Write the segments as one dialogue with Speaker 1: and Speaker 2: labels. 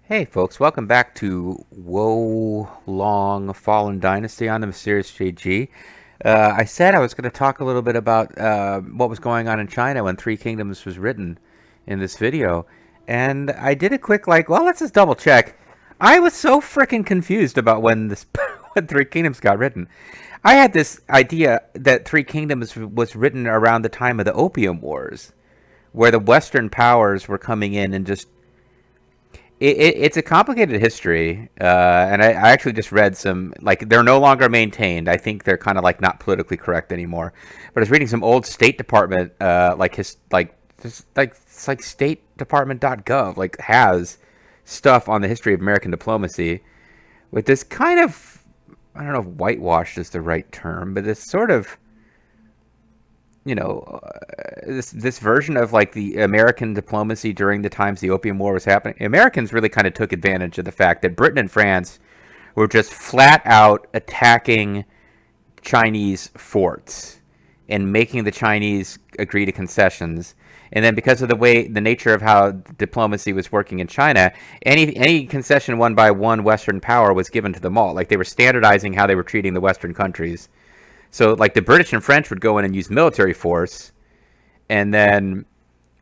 Speaker 1: Hey folks, welcome back to Wo Long Fallen Dynasty on the Mysterious JG. I said I was going to talk a little bit about what was going on in China when Three Kingdoms was written in this video. And I did a quick let's just double check. I was so freaking confused about when this when Three Kingdoms got written. I had this idea that Three Kingdoms was written around the time of the Opium Wars, where the Western powers were coming in and just it's a complicated history, and I actually just read some, like, they're no longer maintained. I think they're kind of like not politically correct anymore. But I was reading some old State Department, it's like statedepartment.gov, like, has stuff on the history of American diplomacy with this kind of, I don't know if whitewashed is the right term, but this sort of, this version of like the American diplomacy during the times the Opium War was happening. Americans really kind of took advantage of the fact that Britain and France were just flat out attacking Chinese forts and making the Chinese agree to concessions. And then because of the nature of how diplomacy was working in China, any concession won by one Western power was given to them all. Like, they were standardizing how they were treating the Western countries. So, like, the British and French would go in and use military force, and then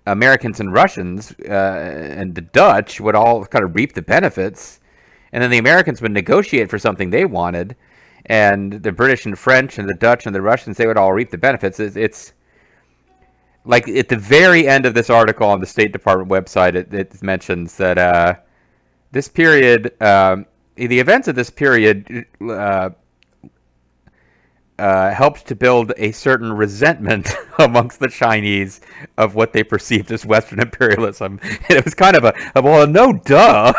Speaker 1: Americans and Russians and the Dutch would all kind of reap the benefits, and then the Americans would negotiate for something they wanted, and the British and French and the Dutch and the Russians, they would all reap the benefits. It's like at the very end of this article on the State Department website, it mentions that this period, the events of this period helped to build a certain resentment amongst the Chinese of what they perceived as Western imperialism. And it was kind of well, no, duh.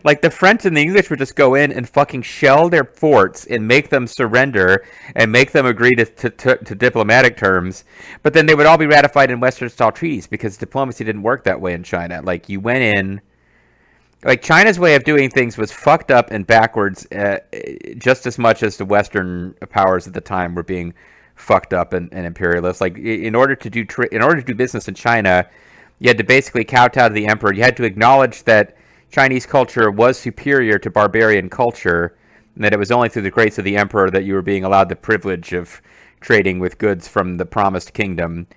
Speaker 1: Like, the French and the English would just go in and fucking shell their forts and make them surrender and make them agree to diplomatic terms. But then they would all be ratified in Western-style treaties because diplomacy didn't work that way in China. Like, you went in, like, China's way of doing things was fucked up and backwards, just as much as the Western powers at the time were being fucked up and imperialist. Like, in order to do business in China, you had to basically kowtow to the emperor. You had to acknowledge that Chinese culture was superior to barbarian culture, and that it was only through the grace of the emperor that you were being allowed the privilege of trading with goods from the promised kingdom.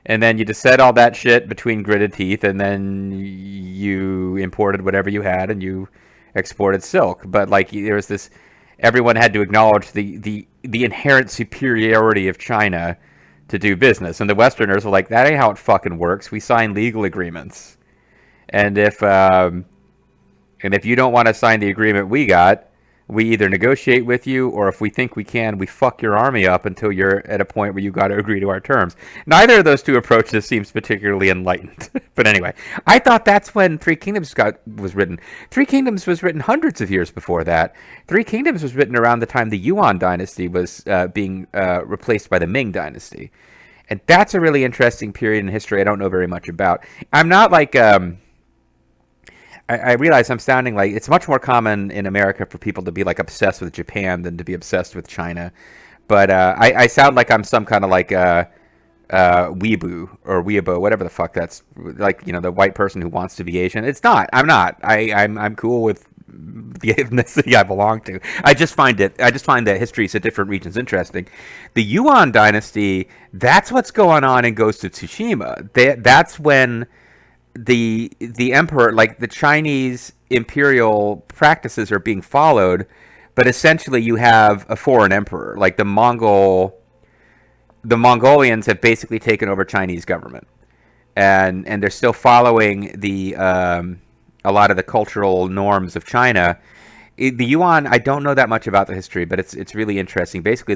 Speaker 1: And then you just said all that shit between gritted teeth, and then you imported whatever you had, and you exported silk. But, like, there was this, everyone had to acknowledge the inherent superiority of China to do business. And the Westerners were like, that ain't how it fucking works. We sign legal agreements. And if you don't want to sign the agreement we got, we either negotiate with you, or if we think we can, we fuck your army up until you're at a point where you got to agree to our terms. Neither of those two approaches seems particularly enlightened. But anyway, I thought that's when Three Kingdoms was written. Three Kingdoms was written hundreds of years before that. Three Kingdoms was written around the time the Yuan dynasty was being replaced by the Ming dynasty. And that's a really interesting period in history I don't know very much about. I'm not like... I realize I'm sounding like it's much more common in America for people to be like obsessed with Japan than to be obsessed with China. But I sound like I'm some kind of like weeboo or weeabo, whatever the fuck that's like, the white person who wants to be Asian. It's not. I'm not. I'm cool with the ethnicity I belong to. I just find that histories of different regions interesting. The Yuan dynasty, that's what's going on in Ghost of Tsushima. That's when the emperor, like, the Chinese imperial practices are being followed, but essentially you have a foreign emperor. Like, the Mongolians have basically taken over Chinese government, and they're still following the a lot of the cultural norms of China. The Yuan, I don't know that much about the history, but it's really interesting. Basically,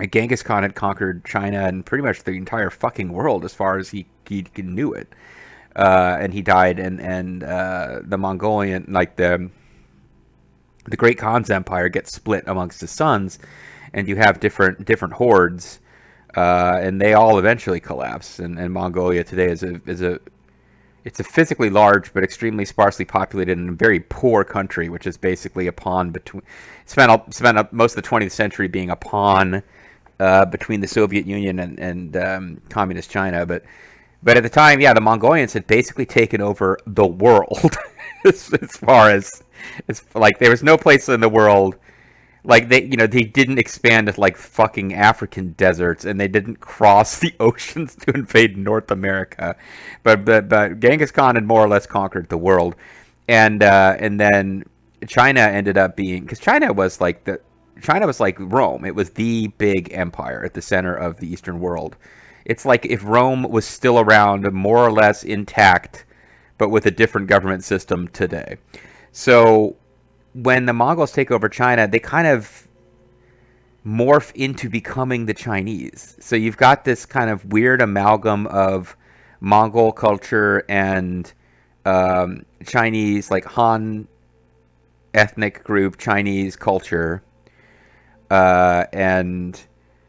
Speaker 1: Genghis Khan had conquered China and pretty much the entire fucking world as far as he knew it, and he died. And the Mongolian, like the Great Khan's empire, gets split amongst his sons, and you have different hordes, and they all eventually collapse. And Mongolia today is a physically large but extremely sparsely populated and very poor country, which is basically a pawn between spent most of the 20th century being a pawn between the Soviet Union and communist China. But But at the time, yeah, the Mongolians had basically taken over the world. As far as like there was no place in the world like they didn't expand to like fucking African deserts, and they didn't cross the oceans to invade North America, but Genghis Khan had more or less conquered the world, and then China ended up being, because China was like Rome. It was the big empire at the center of the Eastern world. It's like if Rome was still around, more or less intact, but with a different government system today. So when the Mongols take over China, they kind of morph into becoming the Chinese. So you've got this kind of weird amalgam of Mongol culture and Chinese, like Han ethnic group Chinese culture. And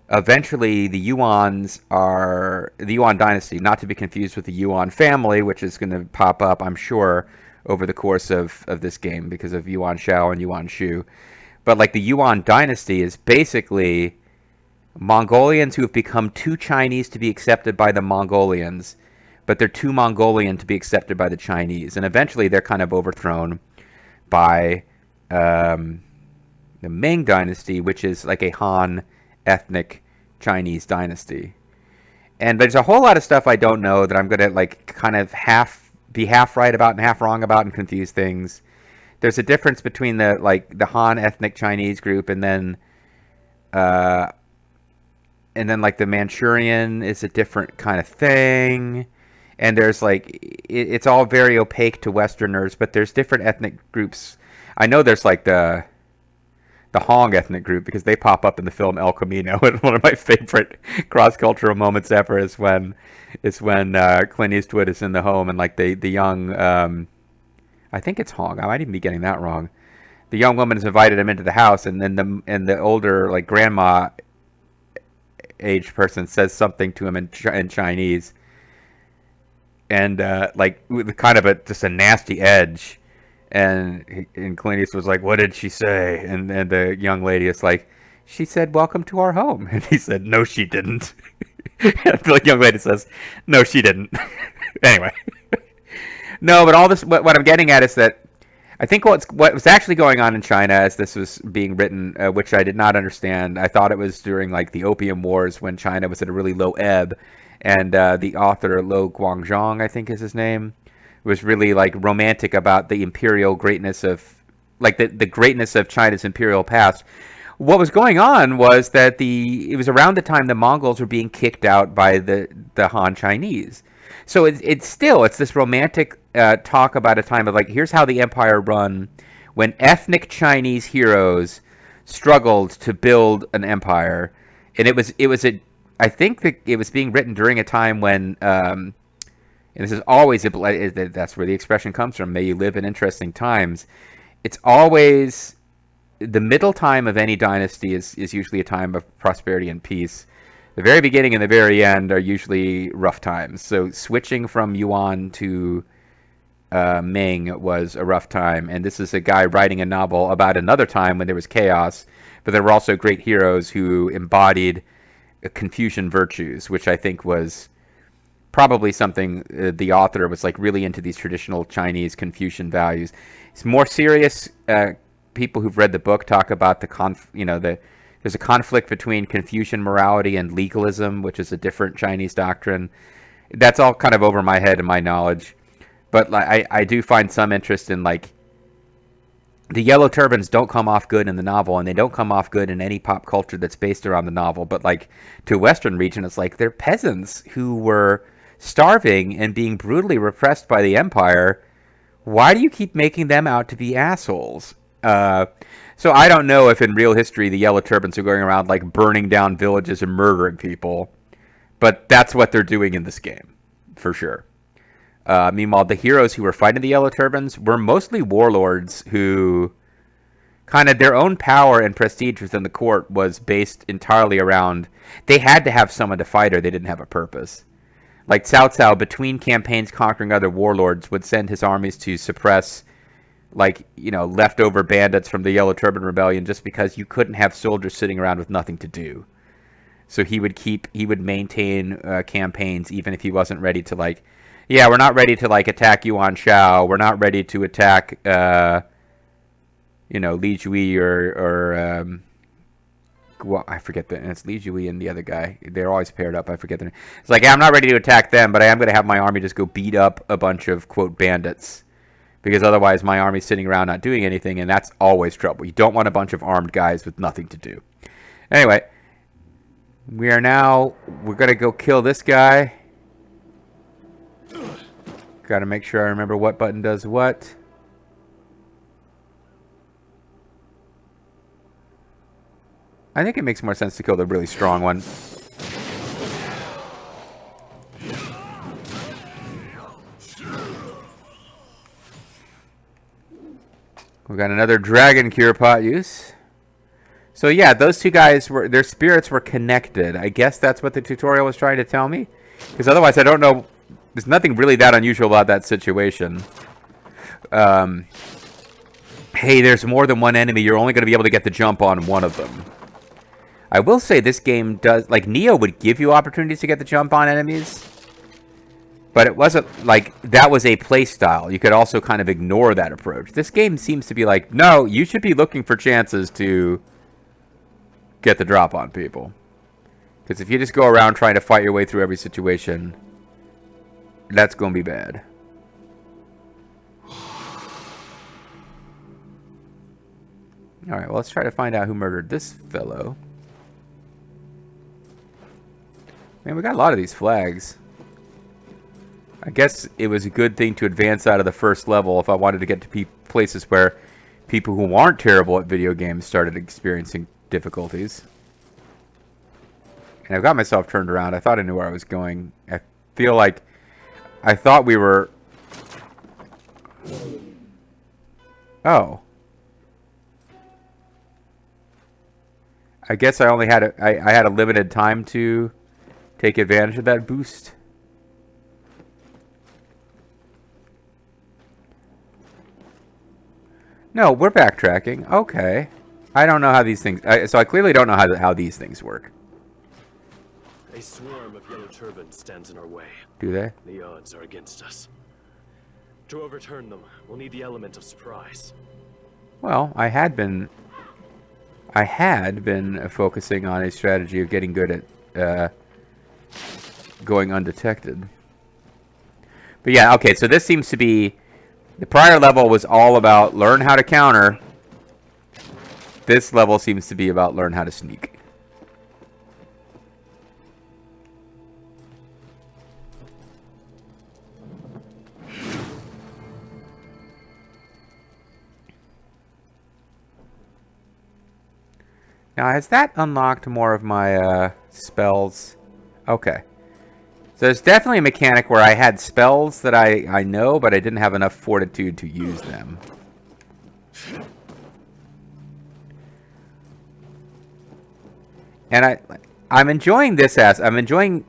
Speaker 1: eventually the Yuans are the Yuan dynasty, not to be confused with the Yuan family, which is going to pop up, I'm sure, over the course of this game because of Yuan Shao and Yuan Shu. But like the Yuan dynasty is basically Mongolians who have become too Chinese to be accepted by the Mongolians, but they're too Mongolian to be accepted by the Chinese. And eventually they're kind of overthrown by the Ming dynasty, which is like a Han ethnic Chinese dynasty. And there's a whole lot of stuff I don't know that I'm going to like kind of be half right about and half wrong about and confuse things. There's a difference between the Han ethnic Chinese group and then like the Manchurian is a different kind of thing. And there's like it's all very opaque to Westerners, but there's different ethnic groups. I know there's like the Hong ethnic group because they pop up in the film El Camino. And one of my favorite cross-cultural moments ever is when Clint Eastwood is in the home and like the young I think it's Hong. I might even be getting that wrong. The young woman has invited him into the house, and then the older like grandma age person says something to him in Chinese, and like with kind of just a nasty edge. And Clint Eastwood was like, "What did she say?" And the young lady is like, "She said, 'Welcome to our home.'" And he said, "No, she didn't." And the young lady says, "No, she didn't." Anyway, no, but all this, what I'm getting at is that I think what was actually going on in China as this was being written, which I did not understand. I thought it was during like the Opium Wars when China was at a really low ebb, and the author Lo Guangzhong, I think is his name, was really like romantic about the imperial greatness of like the greatness of China's imperial past. What was going on was that it was around the time the Mongols were being kicked out by the Han Chinese. So it's this romantic talk about a time of like, here's how the empire run when ethnic Chinese heroes struggled to build an empire. And I think that it was being written during a time when and this is always that's where the expression comes from, may you live in interesting times. It's always the middle time of any dynasty is usually a time of prosperity and peace. The very beginning and the very end are usually rough times. So switching from Yuan to Ming was a rough time. And this is a guy writing a novel about another time when there was chaos, but there were also great heroes who embodied Confucian virtues, which I think was probably something the author was like really into, these traditional Chinese Confucian values. It's more serious. People who've read the book talk about there's a conflict between Confucian morality and legalism, which is a different Chinese doctrine. That's all kind of over my head and my knowledge. But like, I do find some interest in like the yellow turbans don't come off good in the novel, and they don't come off good in any pop culture that's based around the novel. But like to a Western region, it's like they're peasants who were starving and being brutally repressed by the empire. Why do you keep making them out to be assholes? So I don't know if in real history the yellow turbans are going around like burning down villages and murdering people, but that's what they're doing in this game, for sure. Meanwhile, the heroes who were fighting the yellow turbans were mostly warlords who kind of their own power and prestige within the court was based entirely around they had to have someone to fight or they didn't have a purpose. Like Cao Cao, between campaigns conquering other warlords, would send his armies to suppress leftover bandits from the Yellow Turban Rebellion just because you couldn't have soldiers sitting around with nothing to do. So he would maintain campaigns even if he wasn't ready to, like, yeah, we're not ready to, like, attack Yuan Shao. We're not ready to attack, you know, Li Jui or well, I forget it's Li Jui and the other guy. They're always paired up. I forget the name. It's like, yeah, I'm not ready to attack them, but I am going to have my army just go beat up a bunch of, quote, bandits. Because otherwise my army's sitting around not doing anything, and that's always trouble. You don't want a bunch of armed guys with nothing to do. Anyway, we're going to go kill this guy. Got to make sure I remember what button does what. I think it makes more sense to kill the really strong one. We got another dragon cure pot use. So yeah, those two guys their spirits were connected. I guess that's what the tutorial was trying to tell me. Because otherwise I don't know. There's nothing really that unusual about that situation. Hey, there's more than one enemy. You're only going to be able to get the jump on one of them. I will say this game does, like, Neo would give you opportunities to get the jump on enemies, but it wasn't like that was a play style. You could also kind of ignore that approach. This game seems to be like, no, you should be looking for chances to get the drop on people. Because if you just go around trying to fight your way through every situation, that's going to be bad. Alright, well, let's try to find out who murdered this fellow. Man, we got a lot of these flags. I guess it was a good thing to advance out of the first level if I wanted to get to places where people who aren't terrible at video games started experiencing difficulties. And I've got myself turned around. I thought I knew where I was going. I feel like I thought we were... Oh. I guess I only had I had a limited time to take advantage of that boost. No, we're backtracking. Okay. I don't know how these things... so I clearly don't know how these things work.
Speaker 2: A swarm of yellow turbans stands in our way.
Speaker 1: Do they?
Speaker 2: The odds are against us. To overturn them, we'll need the element of surprise.
Speaker 1: Well, I had been focusing on a strategy of getting good at going undetected. But yeah, okay, so this seems to be... The prior level was all about learn how to counter. This level seems to be about learn how to sneak. Now, has that unlocked more of my spells? Okay. So there's definitely a mechanic where I had spells that I know, but I didn't have enough fortitude to use them. And I'm enjoying this I'm enjoying...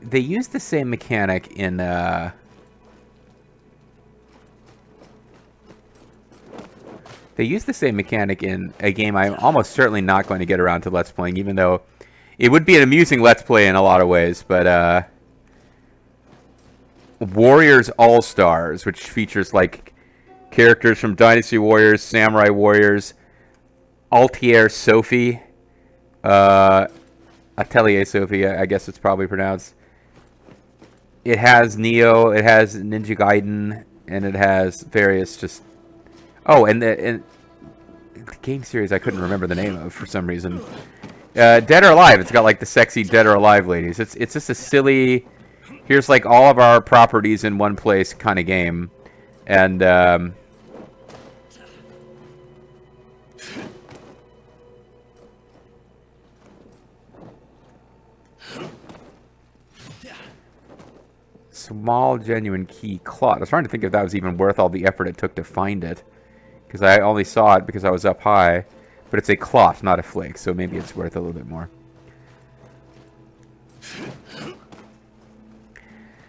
Speaker 1: They use the same mechanic in... They use the same mechanic in a game I'm almost certainly not going to get around to Let's Playing, even though it would be an amusing Let's Play in a lot of ways, but Warriors All-Stars, which features like characters from Dynasty Warriors, Samurai Warriors, Altair Sophie, Atelier Sophie, I guess it's probably pronounced. It has Neo, it has Ninja Gaiden, and it has various just... Oh, and the game series I couldn't remember the name of for some reason. Dead or Alive. It's got like the sexy Dead or Alive ladies. It's just a silly, here's like all of our properties in one place kind of game. And small genuine key cloth. I was trying to think if that was even worth all the effort it took to find it. Because I only saw it because I was up high. But it's a cloth, not a flake, so maybe it's worth a little bit more.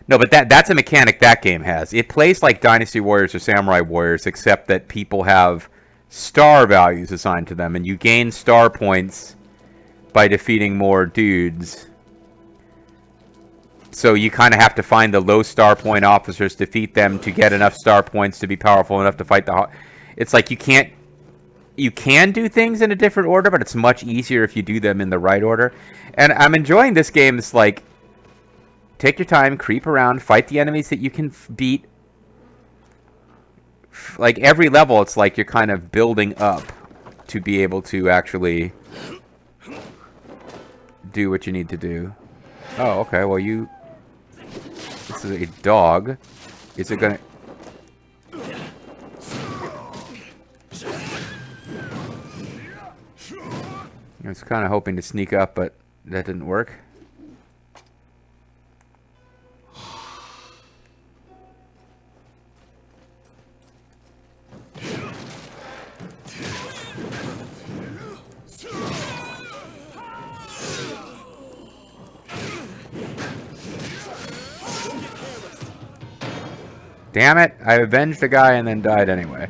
Speaker 1: No, but that's a mechanic that game has. It plays like Dynasty Warriors or Samurai Warriors, except that people have star values assigned to them, and you gain star points by defeating more dudes. So you kind of have to find the low star point officers, defeat them to get enough star points to be powerful enough to fight the... It's like you can't... You can do things in a different order, but it's much easier if you do them in the right order. And I'm enjoying this game. It's like, take your time, creep around, fight the enemies that you can beat. Like every level, it's like you're kind of building up to be able to actually do what you need to do. Oh, okay. Well, you... This is a dog. Is it gonna... I was kind of hoping to sneak up, but that didn't work. Damn it, I avenged the guy and then died anyway.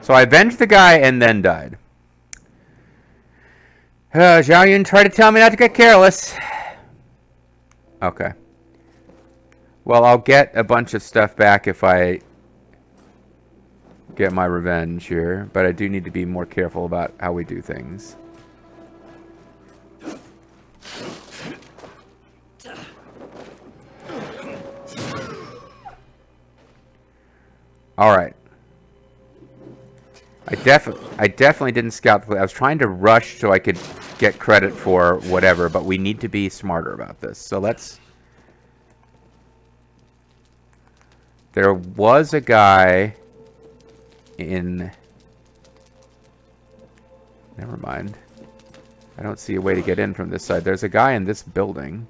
Speaker 1: So I avenged the guy and then died. Zhao Yun tried to tell me not to get careless. Okay. Well, I'll get a bunch of stuff back if I get my revenge here. But I do need to be more careful about how we do things. Alright. I definitely didn't scout the... I was trying to rush so I could get credit for whatever, but we need to be smarter about this. So let's... There was a guy in... Never mind. I don't see a way to get in from this side. There's a guy in this building.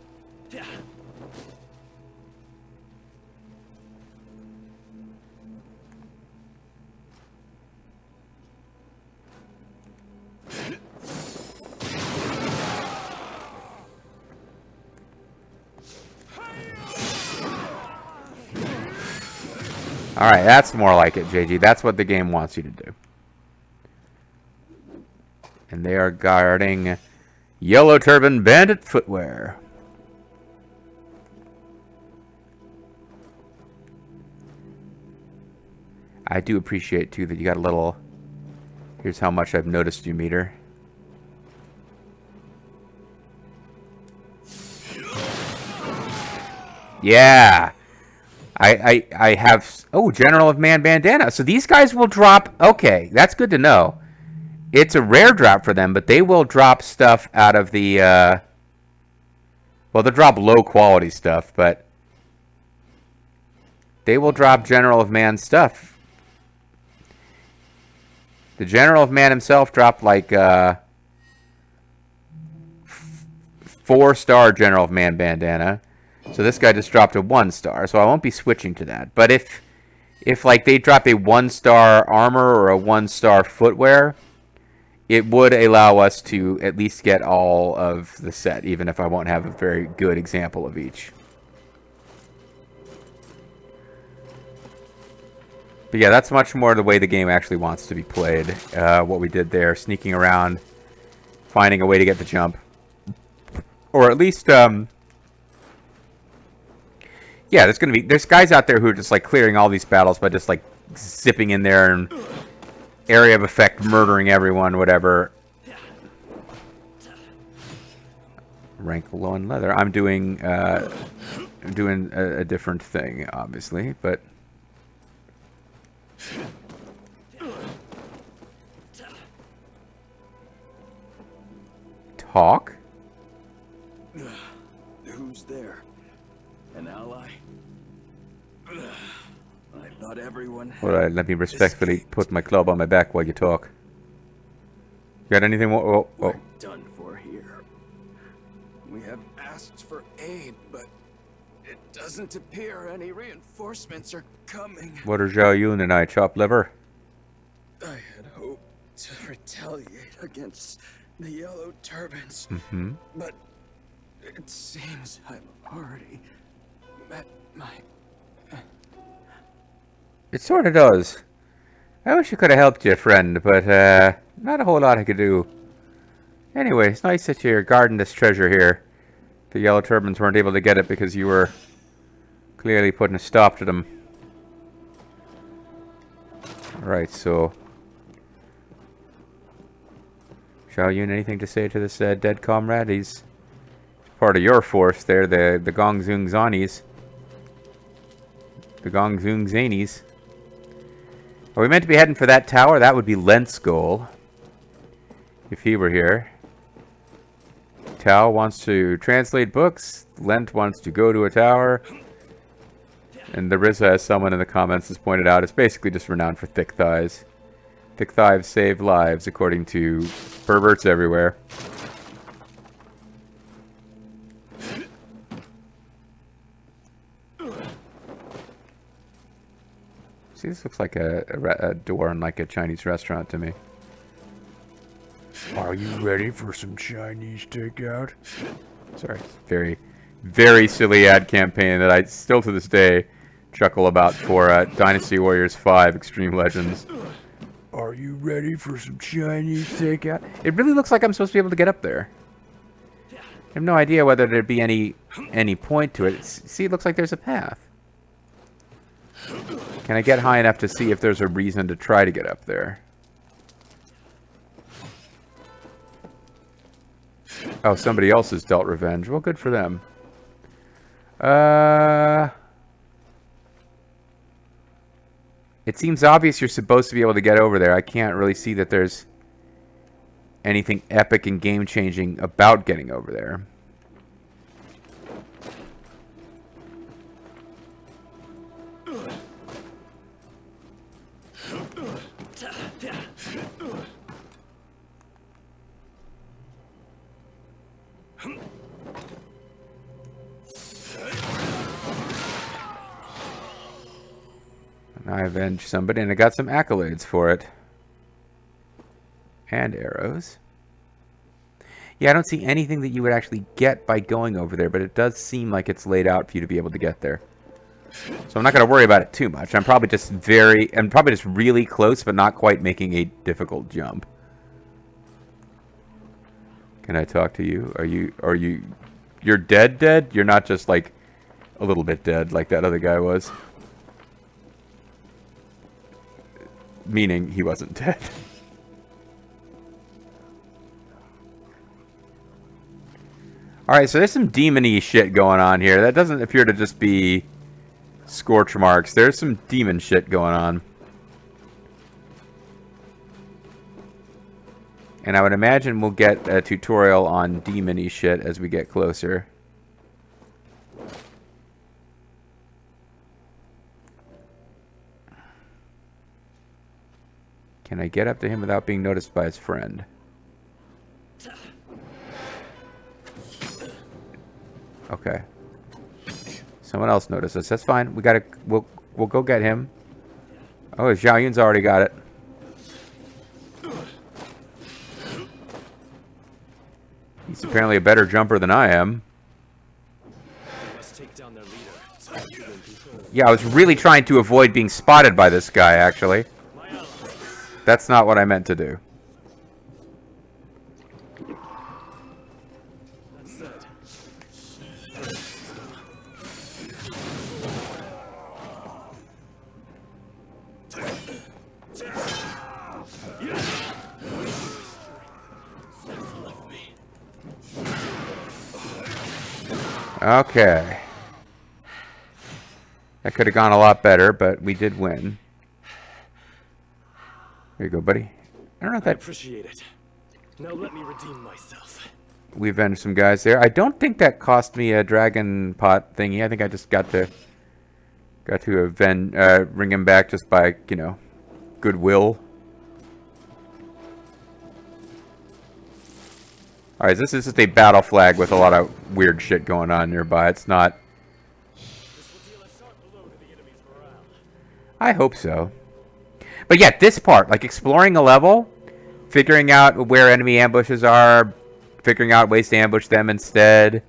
Speaker 1: Alright, that's more like it, JG. That's what the game wants you to do. And they are guarding Yellow Turban Bandit Footwear. I do appreciate, too, that you got a little... Here's how much I've noticed you meter. Yeah! I have... Oh, General of Man Bandana. So these guys will drop... Okay, that's good to know. It's a rare drop for them, but they will drop stuff out of the... Well, they'll drop low-quality stuff, but... They will drop General of Man stuff. The General of Man himself dropped, like, 4-star General of Man Bandana. So this guy just dropped a 1-star, so I won't be switching to that. But if like they drop a 1-star armor or a 1-star footwear, it would allow us to at least get all of the set, even if I won't have a very good example of each. But yeah, that's much more the way the game actually wants to be played. What we did there, sneaking around, finding a way to get the jump. Or at least... Yeah, there's guys out there who are just like clearing all these battles by just like zipping in there and area of effect murdering everyone, whatever. Rank low in leather. I'm doing a different thing, obviously, but talk.
Speaker 3: Who's there? An ally? I thought everyone...
Speaker 1: Alright, let me respectfully put my club on my back while you talk. Got anything more? Oh.
Speaker 3: We're done for here. We have asked for aid, but it doesn't appear any reinforcements are coming.
Speaker 1: What are Zhao Yun and I, chopped liver?
Speaker 3: I had hoped to retaliate against the Yellow Turbans, but it seems I've already met my...
Speaker 1: It sort of does. I wish I could have helped you, friend, but not a whole lot I could do. Anyway, it's nice that you're guarding this treasure here. The Yellow Turbans weren't able to get it because you were clearly putting a stop to them. Right, so... Xiao Yun, anything to say to this dead comrade? He's part of your force there, the Gongzung Zanis. The Gongzung Zanies. Are we meant to be heading for that tower? That would be Lent's goal. If he were here. Tao wants to translate books. Lent wants to go to a tower. And the Rizza, as someone in the comments has pointed out, is basically just renowned for thick thighs. Thick thighs save lives, according to perverts everywhere. See, this looks like a door in like a Chinese restaurant to me. Are you ready for some Chinese takeout? Sorry, very, very silly ad campaign that I still to this day chuckle about for Dynasty Warriors 5 Extreme Legends. Are you ready for some Chinese takeout? It really looks like I'm supposed to be able to get up there. I have no idea whether there'd be any point to it. See, it looks like there's a path. Can I get high enough to see if there's a reason to try to get up there? Oh, somebody else has dealt revenge. Well, good for them. It seems obvious you're supposed to be able to get over there. I can't really see that there's anything epic and game-changing about getting over there. I avenged somebody and I got some accolades for it. And arrows. Yeah, I don't see anything that you would actually get by going over there, but it does seem like it's laid out for you to be able to get there. So I'm not going to worry about it too much. I'm probably just really close, but not quite making a difficult jump. Can I talk to you? You're dead? You're not just like a little bit dead like that other guy was. Meaning he wasn't dead. Alright, so there's some demon-y shit going on here. That doesn't appear to just be scorch marks. There's some demon shit going on. And I would imagine we'll get a tutorial on demon-y shit as we get closer. Can I get up to him without being noticed by his friend? Okay. Someone else noticed us. That's fine. We'll go get him. Oh, Xiao Yun's already got it. He's apparently a better jumper than I am. Yeah, I was really trying to avoid being spotted by this guy, actually. That's not what I meant to do. Okay. That could have gone a lot better, but we did win. There you go, buddy. I don't know if that...
Speaker 2: I appreciate it. Now let me redeem myself.
Speaker 1: We avenged some guys there. I don't think that cost me a dragon pot thingy. I think I just got to bring him back just by, you know, goodwill. Alright, this is just a battle flag with a lot of weird shit going on nearby. It's not... I hope so. But yeah, this part, like exploring a level, figuring out where enemy ambushes are, figuring out ways to ambush them instead.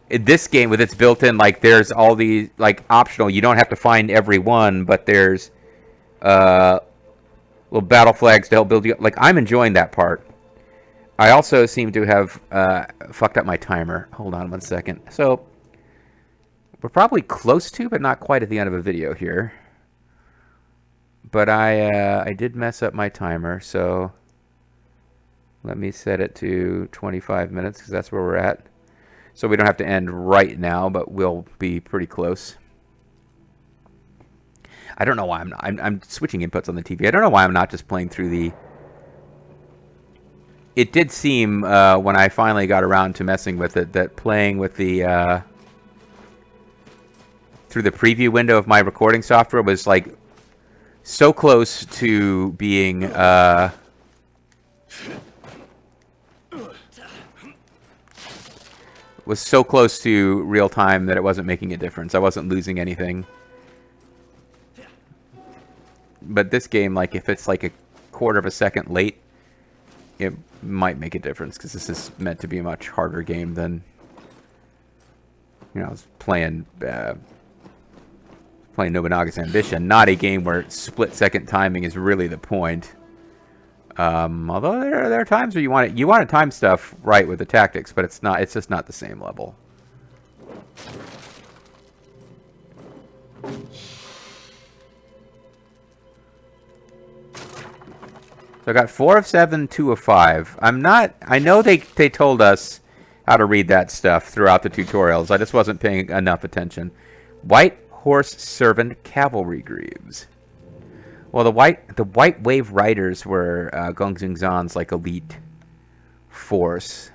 Speaker 1: In this game, with its built-in, like, there's all these, like, optional, you don't have to find every one, but there's little battle flags to help build you. Like, I'm enjoying that part. I also seem to have fucked up my timer. Hold on one second. So we're probably close to, but not quite at the end of a video here. But I did mess up my timer, so let me set it to 25 minutes because that's where we're at. So we don't have to end right now, but we'll be pretty close. I don't know why I'm switching inputs on the TV. I don't know why I'm not just playing through the... It did seem, when I finally got around to messing with it, that playing with the... through the preview window of my recording software was, like, so close to being... was so close to real time that it wasn't making a difference. I wasn't losing anything. But this game, like, if it's like a quarter of a second late, it might make a difference because this is meant to be a much harder game than, you know, I was playing Nobunaga's Ambition, not a game where split-second timing is really the point. Although there are times where you want to time stuff right with the tactics, but it's just not the same level. So I got 4 of 7, 2 of 5. I know they told us how to read that stuff throughout the tutorials. I just wasn't paying enough attention. White Horse Servant Cavalry Greaves. Well, the White Wave Riders were Gongsun Zan's like elite force.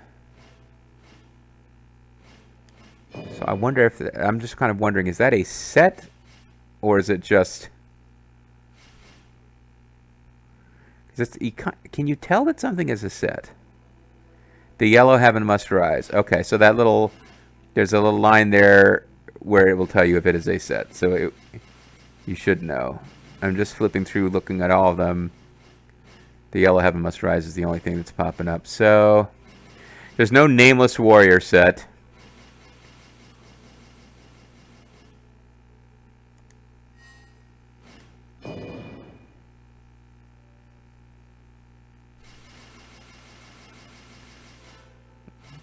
Speaker 1: So I wonder if I'm just kind of wondering, is that a set or is it just? Can you tell that something is a set? The yellow heaven must rise. Okay, so there's a little line there where it will tell you if it is a set. So you should know. I'm just flipping through, looking at all of them. The yellow heaven must rise is the only thing that's popping up. So there's no nameless warrior set.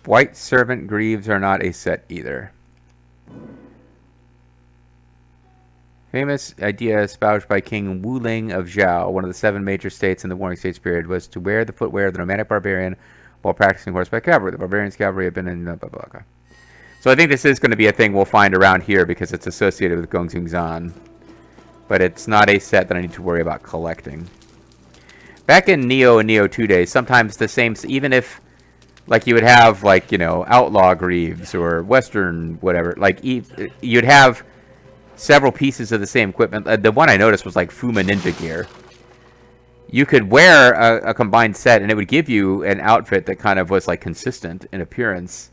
Speaker 1: White Servant Greaves are not a set either. Famous idea espoused by King Wo Long of Zhao, one of the 7 major states in the Warring States period, was to wear the footwear of the nomadic barbarian while practicing horseback cavalry. The barbarian's cavalry had been in blah, blah, blah. So I think this is going to be a thing we'll find around here because it's associated with Gongsun Zan. But it's not a set that I need to worry about collecting. Back in Neo and Neo 2 days, sometimes the same, even if, like, you would have, like, you know, Outlaw Greaves or Western whatever, like, you'd have several pieces of the same equipment. The one I noticed was like Fuma Ninja gear. You could wear a combined set and it would give you an outfit that kind of was like consistent in appearance.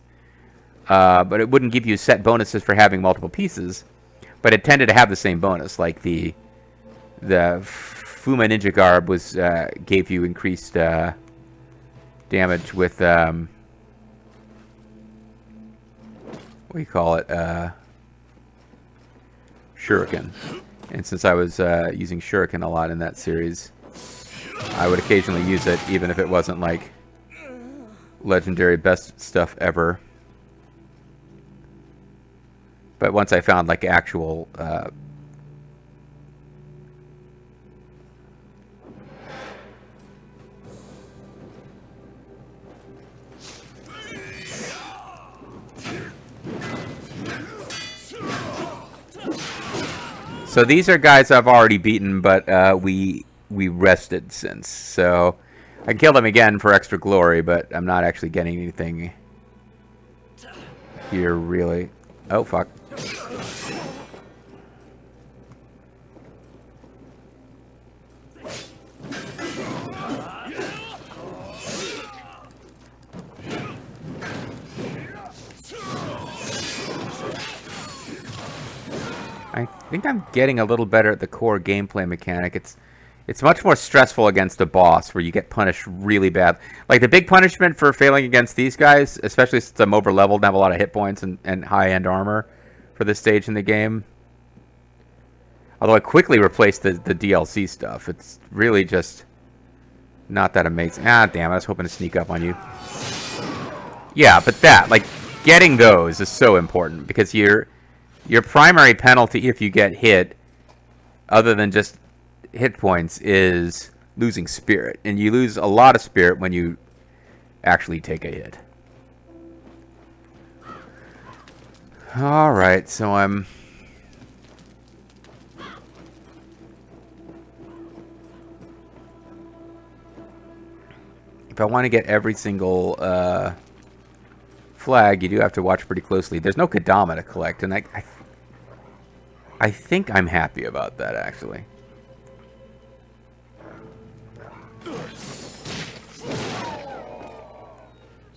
Speaker 1: But it wouldn't give you set bonuses for having multiple pieces. But it tended to have the same bonus. Like the Fuma Ninja garb was gave you increased damage with what do you call it? Shuriken. And since I was using Shuriken a lot in that series, I would occasionally use it even if it wasn't like legendary best stuff ever. But once I found like actual so these are guys I've already beaten, but we rested since. So I can kill them again for extra glory, but I'm not actually getting anything here, really. Oh, fuck. I think I'm getting a little better at the core gameplay mechanic. It's much more stressful against a boss where you get punished really bad. Like the big punishment for failing against these guys, especially since I'm over leveled and have a lot of hit points and high-end armor for this stage in the game. Although I quickly replaced the DLC stuff. It's really just not that amazing. Ah, damn, I was hoping to sneak up on you. Yeah, but that, like, getting those is so important, because your primary penalty if you get hit, other than just hit points, is losing spirit. And you lose a lot of spirit when you actually take a hit. Alright, so I'm... If I want to get every single flag, you do have to watch pretty closely. There's no Kodama to collect, and I think I'm happy about that, actually.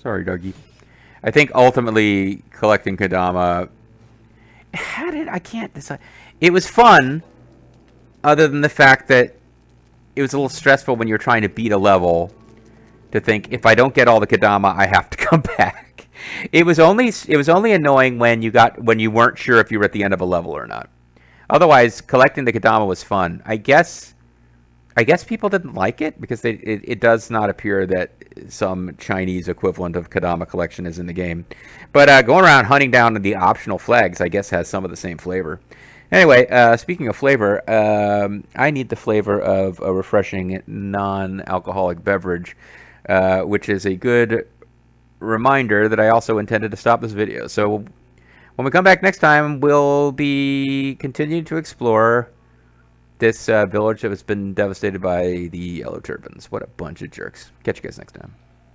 Speaker 1: Sorry, doggy. I think ultimately collecting Kodama... I can't decide. It was fun, other than the fact that it was a little stressful when you're trying to beat a level to think, if I don't get all the Kodama, I have to come back. It was only annoying when you weren't sure if you were at the end of a level or not. Otherwise, collecting the Kodama was fun. I guess people didn't like it because it does not appear that some Chinese equivalent of Kodama collection is in the game. But going around hunting down the optional flags, I guess, has some of the same flavor. Anyway, speaking of flavor, I need the flavor of a refreshing non-alcoholic beverage, which is a good reminder that I also intended to stop this video. So when we come back next time, we'll be continuing to explore this village that has been devastated by the Yellow Turbans. What a bunch of jerks. Catch you guys next time.